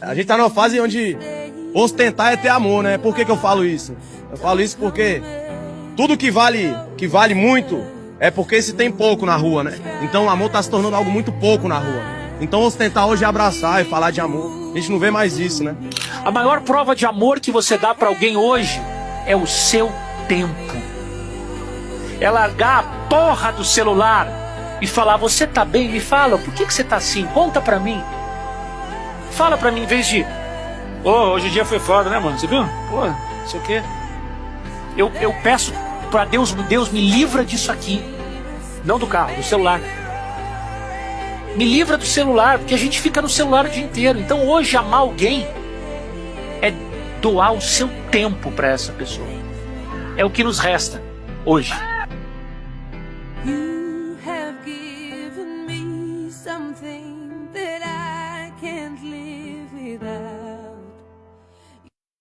A gente tá numa fase onde ostentar é ter amor, né? Por que que eu falo isso? Eu falo isso porque tudo que vale muito é porque se tem pouco na rua, né? Então o amor tá se tornando algo muito pouco na rua. Então ostentar hoje é abraçar e falar de amor. A gente não vê mais isso, né? A maior prova de amor que você dá pra alguém hoje é o seu tempo. É largar a porra do celular e falar: você tá bem? Me fala, por que você tá assim? Conta pra mim. Fala pra mim, em vez de: hoje o dia foi foda, né, mano? Você viu? Pô, não sei o quê. Eu peço pra Deus me livra disso aqui. Não do carro, do celular. Me livra do celular, porque a gente fica no celular o dia inteiro. Então hoje amar alguém é doar o seu tempo pra essa pessoa. É o que nos resta hoje. You have given me something that I can't live without.